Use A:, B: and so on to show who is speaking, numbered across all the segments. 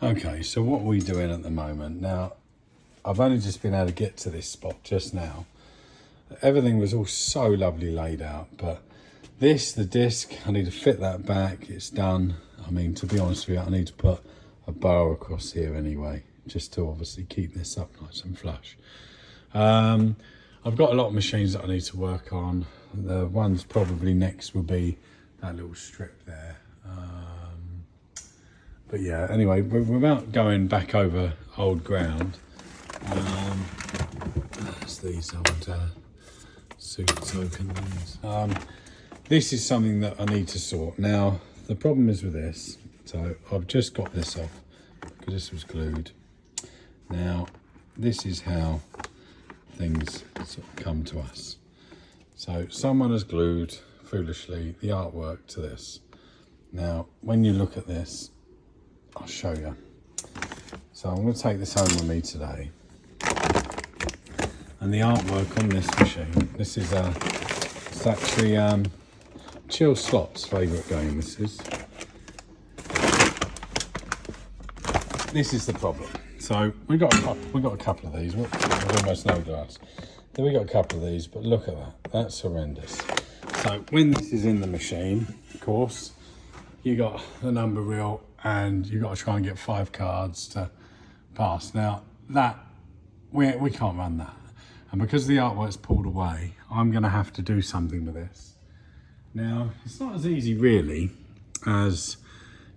A: Okay, so what are we doing at the moment? Now, I've only just been able to get to this spot just now. Everything was all so lovely laid out, but this, the disc, I need to fit that back. It's done. I mean, to be honest with you, I need to put a bow across here anyway, just to obviously keep this up nice and flush. I've got a lot of machines that I need to work on. The ones probably next will be that little strip there. But yeah, anyway, without going back over old ground, that's these old super token things. This is something that I need to sort. Now, the problem is with this, so I've just got this off because this was glued. Now, this is how things sort of come to us. So someone has glued, foolishly, the artwork to this. Now, when you look at this, I'll show you. So I'm going to take this home with me today. And the artwork on this machine, this is it's actually Chill Slot's favourite game, this is. This is the problem. So we got a couple of these. There's almost no glass. Then we got a couple of these, but look at that. That's horrendous. So when this is in the machine, of course, you got the number reel and you got to try and get 5 cards to pass. Now that we can't run that, and because the artwork's pulled away, I'm going to have to do something with this. Now it's not as easy really as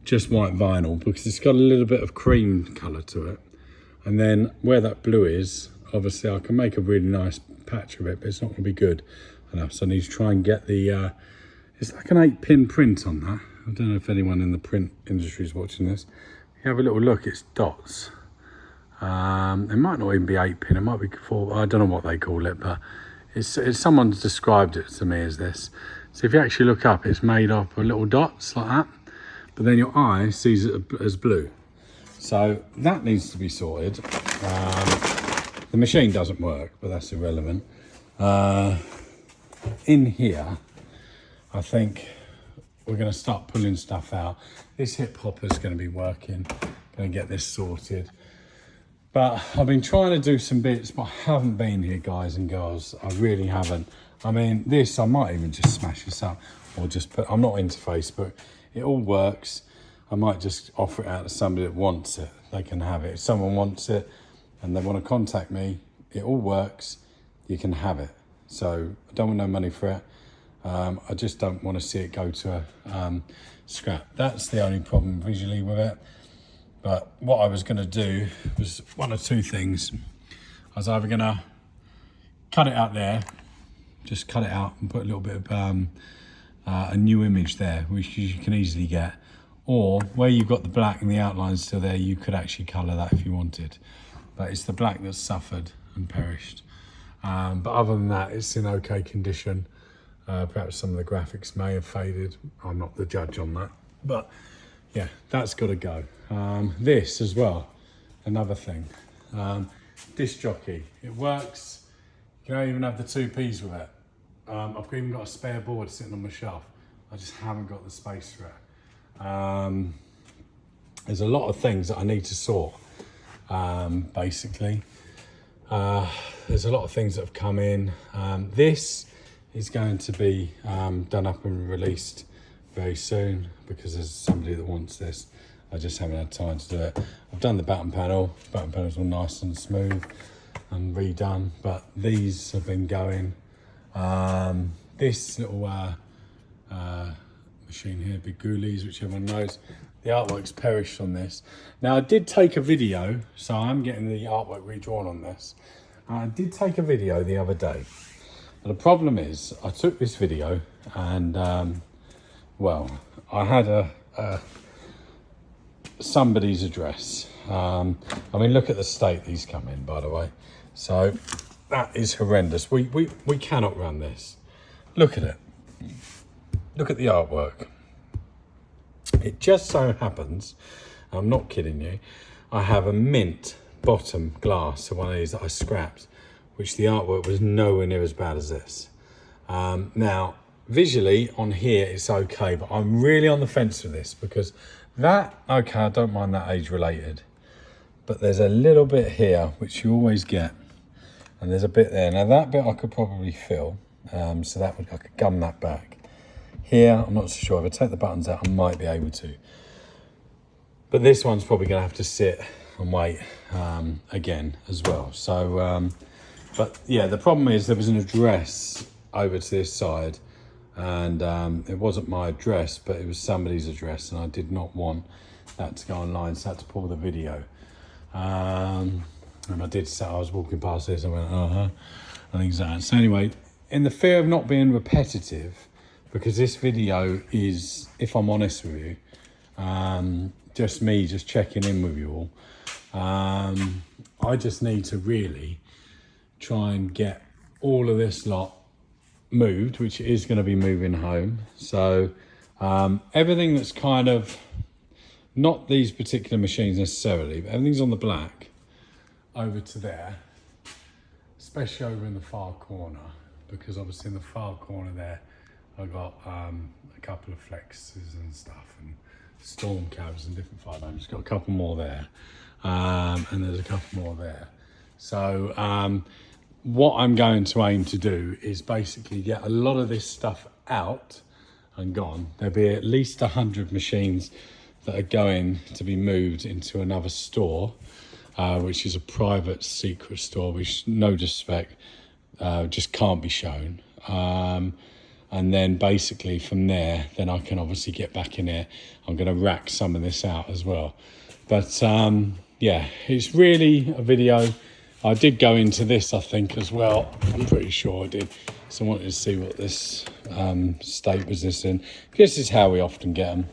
A: just white vinyl, because it's got a little bit of cream colour to it, and then where that blue is, obviously I can make a really nice patch of it, but it's not going to be good enough. So I need to try and get the it's like an 8-pin print on that. I don't know if anyone in the print industry is watching this. If you have a little look, it's dots. It might not even be 8-pin, it might be 4, I don't know what they call it, but it's someone's described it to me as this. So if you actually look up, it's made up of little dots like that, but then your eye sees it as blue. So that needs to be sorted. The machine doesn't work, but that's irrelevant. In here, I think we're going to start pulling stuff out. This hip hopper is going to be working. Going to get this sorted. But I've been trying to do some bits, but I haven't been here, guys and girls. I really haven't. I mean, this, I might even just smash this up or just put, I'm not into Facebook. It all works. I might just offer it out to somebody that wants it. They can have it. If someone wants it and they want to contact me, it all works. You can have it. So I don't want no money for it. I just don't want to see it go to a scrap. That's the only problem visually with it. But what I was going to do was one of two things. I was either going to cut it out there, just cut it out and put a little bit of a new image there, which you can easily get. Or where you've got the black and the outline still there, you could actually colour that if you wanted. But it's the black that's suffered and perished. But other than that, it's in okay condition. Perhaps some of the graphics may have faded. I'm not the judge on that. But yeah, that's got to go. This as well, another thing. Disc jockey, it works. You don't even have the 2Ps with it. I've even got a spare board sitting on my shelf. I just haven't got the space for it. There's a lot of things that I need to sort, basically. There's a lot of things that have come in. This is going to be done up and released very soon because there's somebody that wants this. I just haven't had time to do it. I've done the batten panel. The batten panel's all nice and smooth and redone, but these have been going. This little machine here, Big Ghoulies, which everyone knows, the artwork's perished on this. Now I did take a video, so I'm getting the artwork redrawn on this. I did take a video the other day. But the problem is, I took this video and, well, I had somebody's address. I mean, look at the state these come in, by the way. So that is horrendous. We cannot run this. Look at it. Look at the artwork. It just so happens, I'm not kidding you, I have a mint bottom glass, so one of these that I scrapped, which the artwork was nowhere near as bad as this. Now, visually on here it's okay, but I'm really on the fence with this because That, okay, I don't mind that age related. But there's a little bit here, which you always get. And there's a bit there. Now that bit I could probably fill. So that would, I could gum that back. Here, I'm not so sure. If I take the buttons out, I might be able to. But this one's probably going to have to sit and wait again as well. So, but yeah, the problem is there was an address over to this side, and it wasn't my address, but it was somebody's address, and I did not want that to go online, so I had to pull the video. And I did say, I was walking past this, I went, and things like that. So anyway, in the fear of not being repetitive, because this video is, if I'm honest with you, just me just checking in with you all, I just need to really try and get all of this lot moved, which is going to be moving home. So everything that's kind of, not these particular machines necessarily, but everything's on the black over to there, especially over in the far corner, because obviously in the far corner there I've got a couple of flexes and stuff and storm cabs and different 500s. Got a couple more there, and there's a couple more there. So what I'm going to aim to do is basically get a lot of this stuff out and gone. There'll be at least 100 machines that are going to be moved into another store, which is a private secret store, which, no disrespect, just can't be shown. And then basically from there, then I can obviously get back in there. I'm going to rack some of this out as well. But yeah, it's really a video. I did go into this, I think, as well. I'm pretty sure I did. So I wanted to see what this state was this in. This is how we often get them.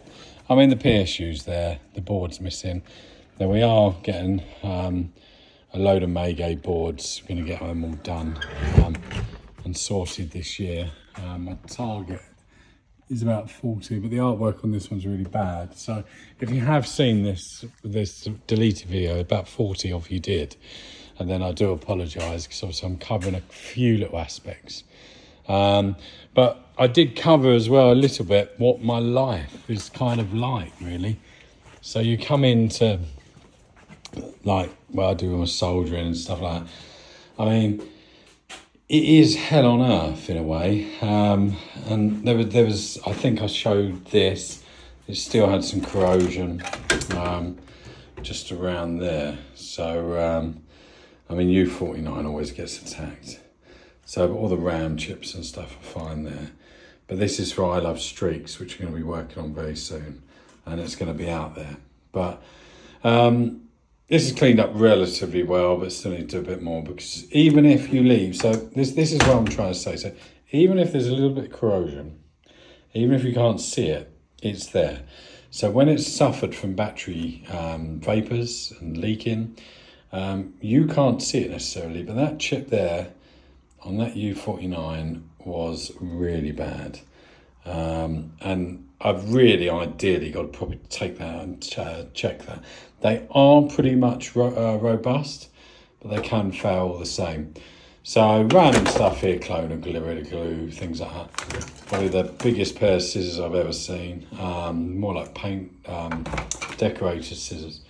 A: I mean, the PSU's there, the board's missing. Then we are getting a load of Maygay boards. We're going to get them all done and sorted this year. My target is about 40, but the artwork on this one's really bad. So if you have seen this deleted video, about 40 of you did. And then I do apologise, because obviously I'm covering a few little aspects. But I did cover as well a little bit what my life is kind of like, really. So you come into, like, well, I do my soldering and stuff like that. I mean, it is hell on earth in a way. And there was, I think I showed this. It still had some corrosion just around there. So, I mean, U49 always gets attacked. So all the RAM chips and stuff are fine there. But this is for I Love Streaks, which we're going to be working on very soon. And it's going to be out there. But this is cleaned up relatively well, but still need to do a bit more. Because even if you leave, so this is what I'm trying to say. So even if there's a little bit of corrosion, even if you can't see it, it's there. So when it's suffered from battery vapours and leaking, you can't see it necessarily, but that chip there on that U49 was really bad. And I've really ideally got to probably take that and check that. They are pretty much robust, but they can fail the same. So random stuff here, clone and Gorilla Glue, things like that. Probably the biggest pair of scissors I've ever seen. More like paint decorator scissors.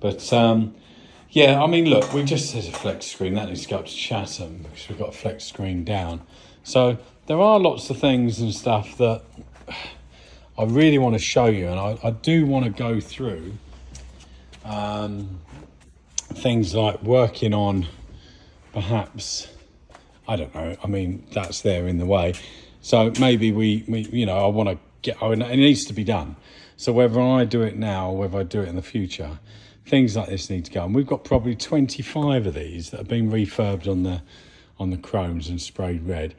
A: But yeah, I mean, look, there's a flex screen. That needs to go up to Chatham because we've got a flex screen down. So there are lots of things and stuff that I really want to show you. And I do want to go through things like working on perhaps, I don't know, I mean, that's there in the way. So maybe we I want to get, it needs to be done. So whether I do it now or whether I do it in the future, things like this need to go. And we've got probably 25 of these that have been refurbed on the chromes and sprayed red.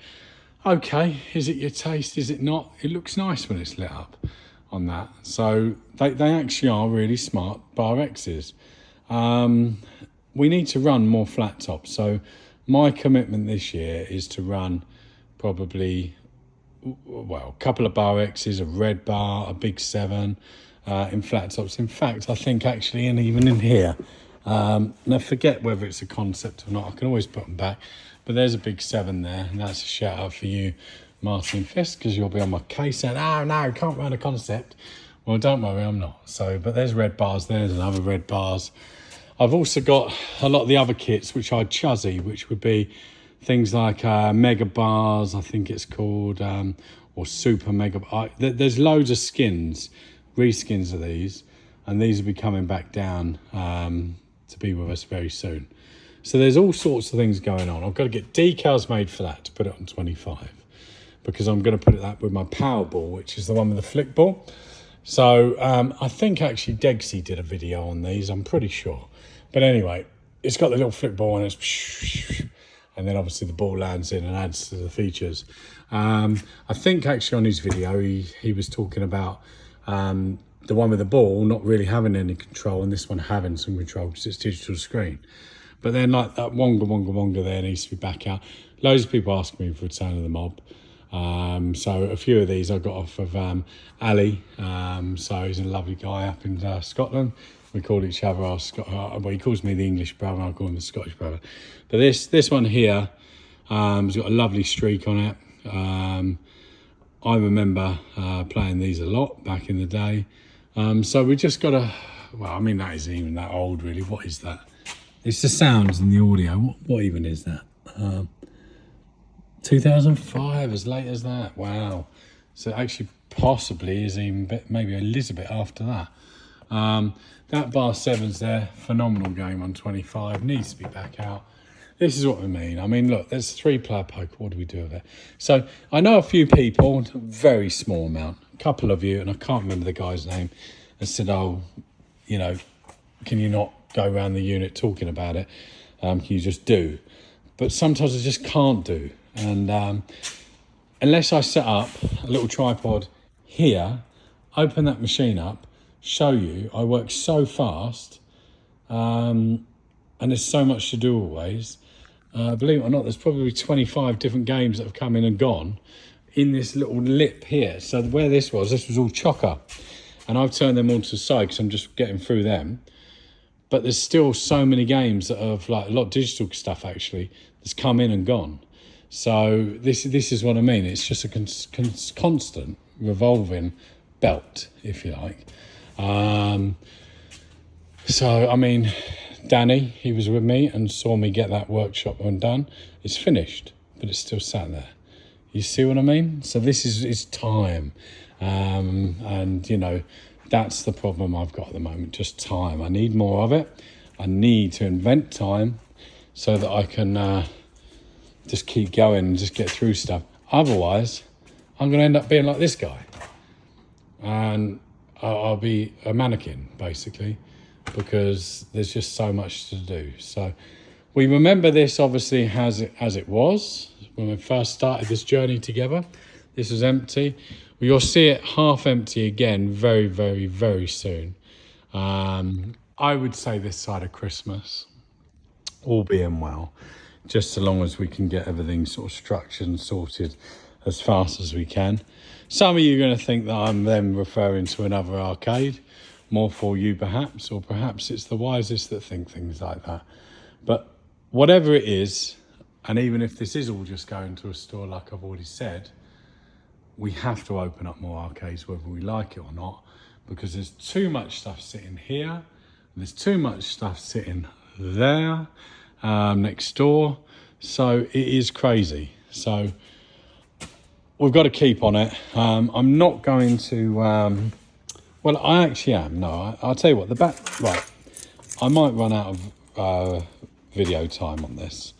A: Okay, is it your taste? Is it not? It looks nice when it's lit up on that. So they actually are really smart Bar X's. We need to run more flat tops. So my commitment this year is to run probably, well, a couple of Bar X's, a red bar, a big 7, in flat tops. In fact, I think actually, and even in here, now forget whether it's a concept or not, I can always put them back, but there's a big 7 there, and that's a shout out for you, Martin Fisk, because you'll be on my case saying, oh no, can't run a concept. Well, don't worry, I'm not. So, but there's red bars, there's another red bars. I've also got a lot of the other kits, which are chuzzy, which would be things like mega bars, I think it's called, or super mega. There's loads of skins, reskins of these, and these will be coming back down to be with us very soon. So there's all sorts of things going on. I've got to get decals made for that to put it on 25, because I'm going to put that with my power ball, which is the one with the flick ball. So I think actually Degsy did a video on these, I'm pretty sure. But anyway, it's got the little flick ball and it's, and then obviously the ball lands in and adds to the features. I think actually on his video, he was talking about the one with the ball not really having any control and this one having some control because it's digital screen. But then like that wonga there needs to be back out. Loads of people ask me for a turn of the mob. So a few of these I got off of Ali. So he's a lovely guy up in Scotland. We call each other well, he calls me the English brother, I call him the Scottish brother. But this one here has got a lovely streak on it. I remember playing these a lot back in the day. So we just got to, well, I mean, that isn't even that old really. What is that? It's the sounds and the audio. What even is that? 2005, as late as that. Wow. So actually possibly is even maybe a little bit after that. That bar 7's there, phenomenal game on 25, needs to be back out. This is what we mean. I mean, look, there's a 3-player poker. What do we do with it? So I know a few people, very small amount, a couple of you, and I can't remember the guy's name, and said, oh, you know, can you not go around the unit talking about it? Can you just do? But sometimes I just can't do. And unless I set up a little tripod here, open that machine up, show you, I work so fast, and there's so much to do always. Believe it or not, there's probably 25 different games that have come in and gone in this little lip here. So where this was all chocker. And I've turned them all to the side because I'm just getting through them. But there's still so many games that have, like a lot of digital stuff actually, that's come in and gone. So this is what I mean. It's just a constant revolving belt, if you like. So, I mean, Danny, he was with me and saw me get that workshop undone. It's finished, but it's still sat there. You see what I mean? So this is time. And, you know, that's the problem I've got at the moment, just time. I need more of it. I need to invent time so that I can just keep going and just get through stuff. Otherwise, I'm going to end up being like this guy. And I'll be a mannequin, basically, because there's just so much to do. So we remember this, obviously, as it was when we first started this journey together. This was empty. You'll see it half empty again very, very, very soon. I would say this side of Christmas, all being well, just so long as we can get everything sort of structured and sorted as fast as we can. Some of you are going to think that I'm then referring to another arcade, more for you perhaps, or perhaps it's the wisest that think things like that. But whatever it is, and even if this is all just going to a store like I've already said, we have to open up more arcades whether we like it or not, because there's too much stuff sitting here, and there's too much stuff sitting there, next door. So it is crazy. So we've got to keep on it. I'm not going to, well, I actually am. No, I'll tell you what, right, I might run out of video time on this,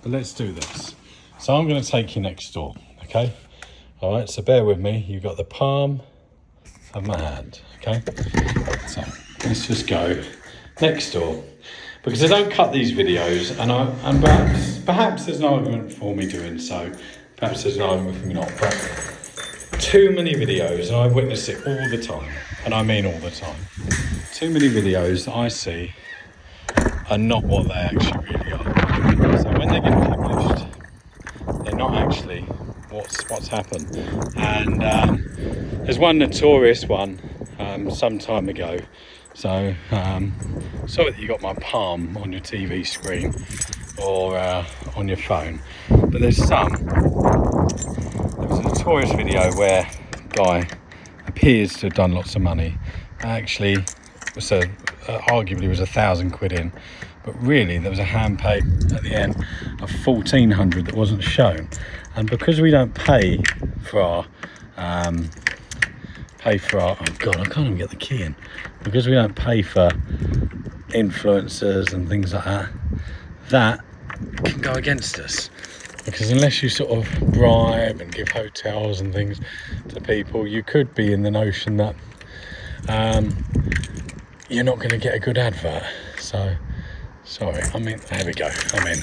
A: but let's do this. So I'm going to take you next door, okay? All right, so bear with me. You've got the palm of my hand, okay? So let's just go next door, because I don't cut these videos, and perhaps there's no argument for me doing so. Perhaps there's no argument for me not, but too many videos, and I witness it all the time, and I mean all the time. Too many videos that I see are not what they actually really are. So when they get published, they're not actually what's happened. And there's one notorious one some time ago. So sorry that you got my palm on your TV screen or on your phone, but there was a notorious video where a guy appears to have done lots of money. Actually, arguably was £1,000 in, but really there was a hand pay at the end of 1,400 that wasn't shown. And because we don't pay for our oh god, I can't even get the key in. Because we don't pay for influencers and things like that, that can go against us. Because unless you sort of bribe and give hotels and things to people, you could be in the notion that you're not going to get a good advert. So, sorry, I mean, there we go, I'm in.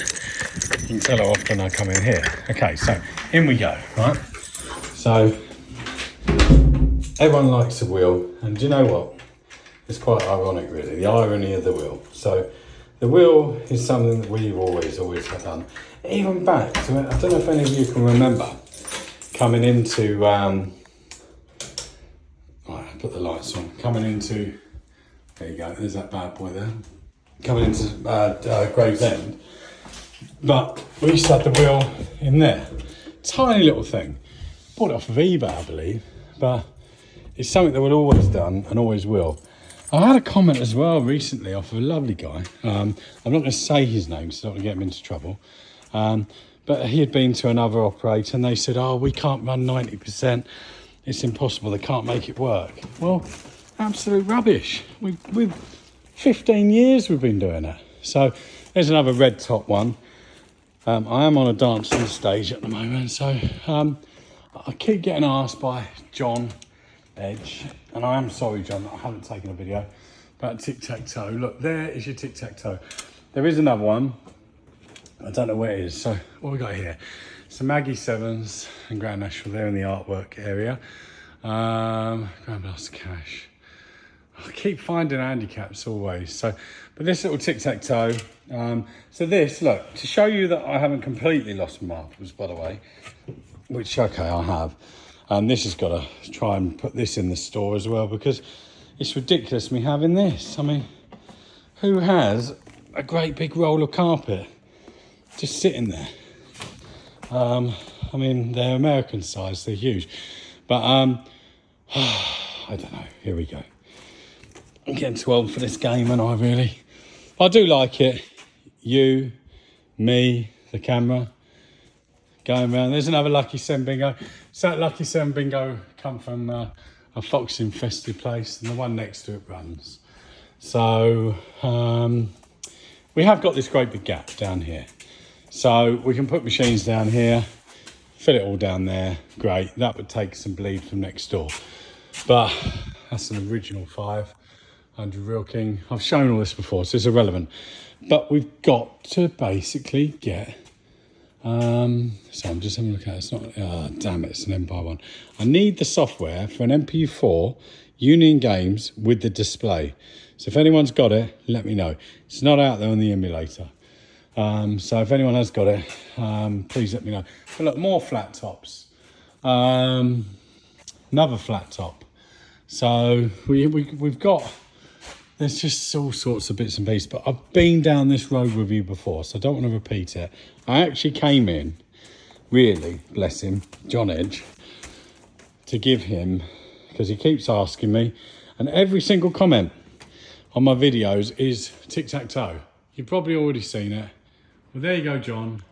A: You can tell how often I come in here. Okay, so in we go, right? So, everyone likes a wheel, and do you know what? It's quite ironic, really, the irony of the wheel. So, the wheel is something that we've always had done. Even back to, I don't know if any of you can remember, coming into, right, I'll put the lights on, coming into, there you go, there's that bad boy there, coming into Gravesend. But we used to have the wheel in there, tiny little thing, bought it off of eBay, I believe, but it's something that we've always done and always will. I had a comment as well recently off of a lovely guy. I'm not going to say his name, so I don't want to get him into trouble. But he had been to another operator and they said, oh, we can't run 90%. It's impossible. They can't make it work. Well, absolute rubbish. We've 15 years we've been doing it. So there's another red top one. I am on a dancing stage at the moment. So I keep getting asked by John Edge, and I am sorry, John, that I haven't taken a video about tic-tac-toe. Look, there is your tic-tac-toe. There is another one. I don't know where it is. So what we got here? Some Maggie 7s and Grand National there in the artwork area. Grand Blast Cash. I keep finding handicaps always. So, but this little tic-tac-toe. So this, look, to show you that I haven't completely lost my marbles, by the way, which, okay, I have. This has got to try and put this in the store as well, because it's ridiculous me having this. I mean, who has a great big roll of carpet just sitting there? I mean, they're American size, they're huge. But, I don't know, here we go. I'm getting too old for this game, and I do like it. You, me, the camera, going around. There's another Lucky 7 bingo. So that Lucky 7 bingo come from a fox infested place, and the one next to it runs. So we have got this great big gap down here. So we can put machines down here, fill it all down there. Great. That would take some bleed from next door. But that's an original 500 Real King. I've shown all this before, so it's irrelevant. But we've got to basically get... so I'm just having a look at it. It's not, oh, damn it, it's an Empire one. I need the software for an MP4 Union Games with the display. So if anyone's got it, let me know. It's not out there on the emulator. So if anyone has got it, please let me know. But look, more flat tops. Another flat top. So we've got... There's just all sorts of bits and pieces, but I've been down this road with you before, so I don't want to repeat it. I actually came in, really, bless him, John Edge, to give him, because he keeps asking me, and every single comment on my videos is tic-tac-toe. You've probably already seen it. Well, there you go, John.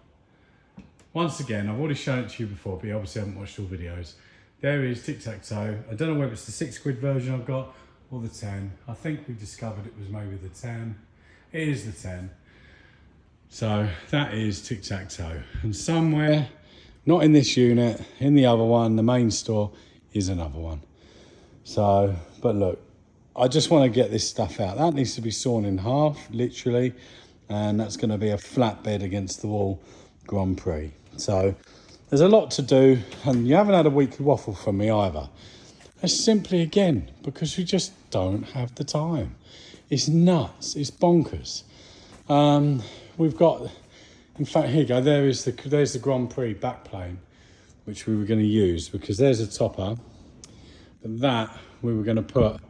A: Once again, I've already shown it to you before, but you obviously haven't watched all videos. There is tic-tac-toe. I don't know whether it's the £6 version I've got, or the 10. I think we discovered it was maybe the 10. It is the 10. So that is tic-tac-toe. And somewhere, not in this unit, in the other one, the main store, is another one. So, but look, I just want to get this stuff out. That needs to be sawn in half, literally. And that's going to be a flatbed against the wall Grand Prix. So there's a lot to do. And you haven't had a weekly waffle from me either. It's simply, again, because we just don't have the time. It's nuts. It's bonkers. We've got, in fact, here you go. There's the Grand Prix backplane, which we were going to use, because there's a topper. But that we were going to put,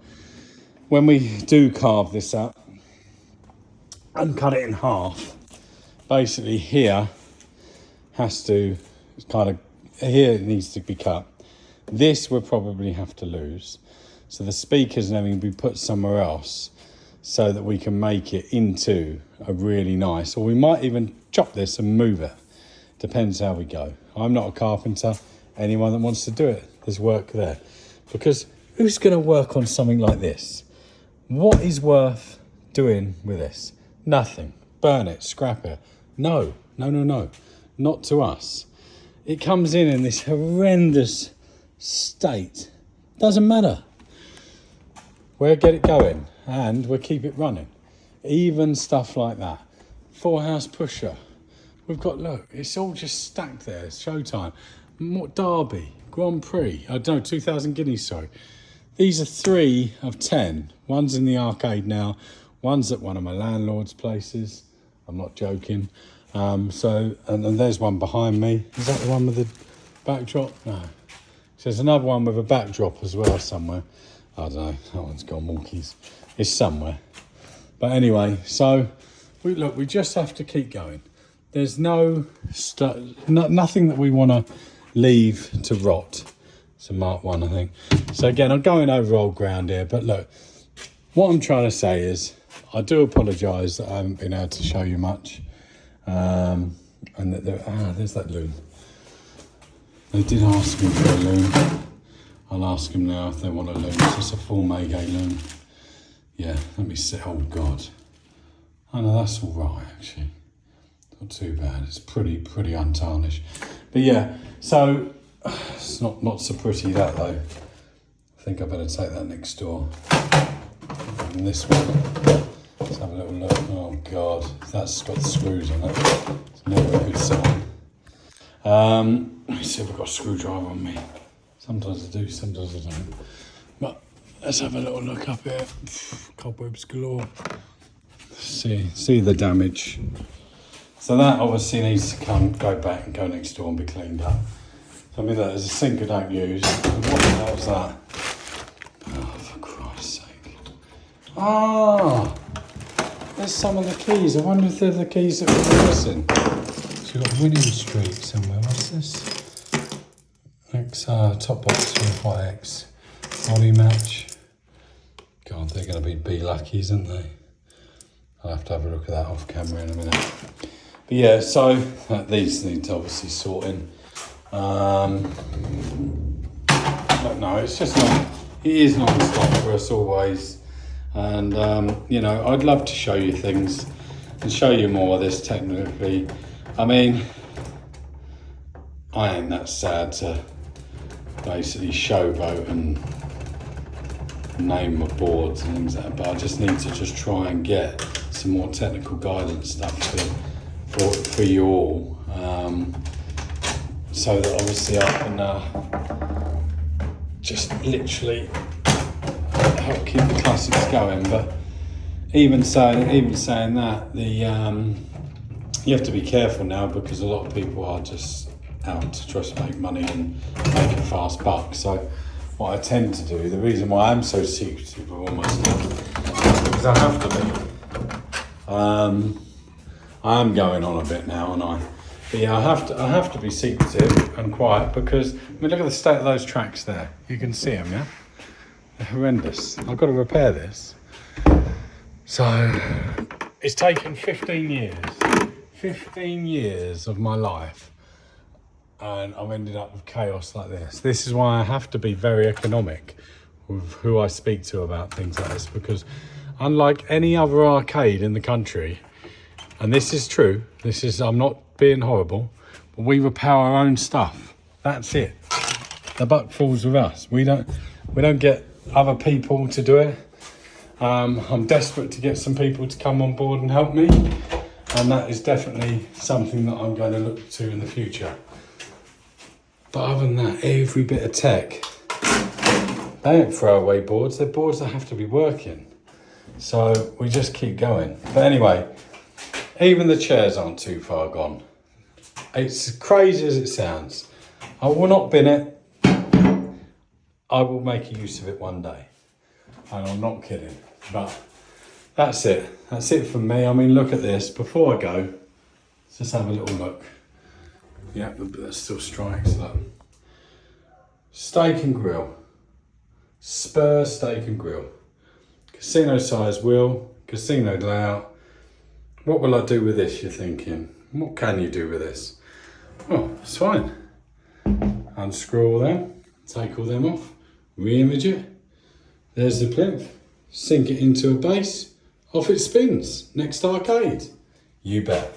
A: when we do carve this up and cut it in half, basically here has to kind of, here it needs to be cut. This we'll probably have to lose. So the speakers and everything will be put somewhere else so that we can make it into a really nice, or we might even chop this and move it. Depends how we go. I'm not a carpenter. Anyone that wants to do it, there's work there. Because who's going to work on something like this? What is worth doing with this? Nothing. Burn it, scrap it. No. Not to us. It comes in this horrendous state. Doesn't matter. We'll get it going and we'll keep it running. Even stuff like that. 4-house pusher. We've got, look, it's all just stacked there. It's showtime. Derby, Grand Prix. I don't know, 2,000 guineas, sorry. These are 3 of 10. One's in the arcade now. One's at one of my landlord's places. I'm not joking. And there's one behind me. Is that the one with the backdrop? No. So there's another one with a backdrop as well somewhere. I don't know. That one's got monkeys. It's somewhere. But anyway, so we just have to keep going. There's nothing that we want to leave to rot. It's a Mark 1, I think. So again, I'm going over old ground here, but look, what I'm trying to say is I do apologise that I haven't been able to show you much. And that there's that loom. They did ask me for a loom. I'll ask them now if they want a loom. It's just a full Maygay loom. Yeah, let me see. Oh God. Oh no, that's all right actually. Not too bad. It's pretty untarnished. But yeah, so it's not so pretty that though. I think I better take that next door. And this one. Let's have a little look. Oh God, that's got the screws on it. It's never a good sign. Let me see if I've got a screwdriver on me. Sometimes I do, sometimes I don't. But let's have a little look up here. Cobwebs galore. See the damage. So that obviously needs to go back and go next door and be cleaned up. So I mean, there's a sink I don't use. What the hell's that? Oh, for Christ's sake. Ah! There's some of the keys. I wonder if they're the keys that we're missing. So you've got William Street somewhere. What's this? Top box with white X. Body match. God, they're going to be B-luckies, aren't they? I'll have to have a look at that off camera in a minute. But yeah, so these need to obviously sorting. But no, it's just not. It is non-stop for us always. And you know, I'd love to show you things and show you more of this technically. I mean, I ain't that sad to basically showboat and name my boards and things like that, but I just need to just try and get some more technical guidance stuff for you all, so that obviously I can just literally help keep the classics going. But even saying that, you have to be careful now because a lot of people are just out to try to make money and make a fast buck. So what I tend to do, the reason why I'm so secretive with all my stuff, is because I have to be. I am going on a bit now, and but yeah, I have to be secretive and quiet because I mean, look at the state of those tracks there. You can see them, yeah. They're horrendous. I've got to repair this. So it's taken 15 years. 15 years of my life. And I've ended up with chaos like this. This is why I have to be very economic with who I speak to about things like this, because unlike any other arcade in the country, and this is true, I'm not being horrible, but we repair our own stuff. That's it. The buck falls with us. We don't get other people to do it. I'm desperate to get some people to come on board and help me, and that is definitely something that I'm going to look to in the future. But other than that, every bit of tech, they ain't throwaway boards, they're boards that have to be working. So we just keep going. But anyway, even the chairs aren't too far gone. It's as crazy as it sounds. I will not bin it. I will make use of it one day. And I'm not kidding. But that's it. That's it from me. I mean, look at this. Before I go, let's just have a little look. Yeah, but that still strikes. Look. Steak and grill. Spur steak and grill. Casino size wheel, casino layout. What will I do with this, you're thinking? What can you do with this? Oh, it's fine. Unscrew all them, take all them off, re-image it. There's the plinth. Sink it into a base, off it spins. Next arcade. You bet.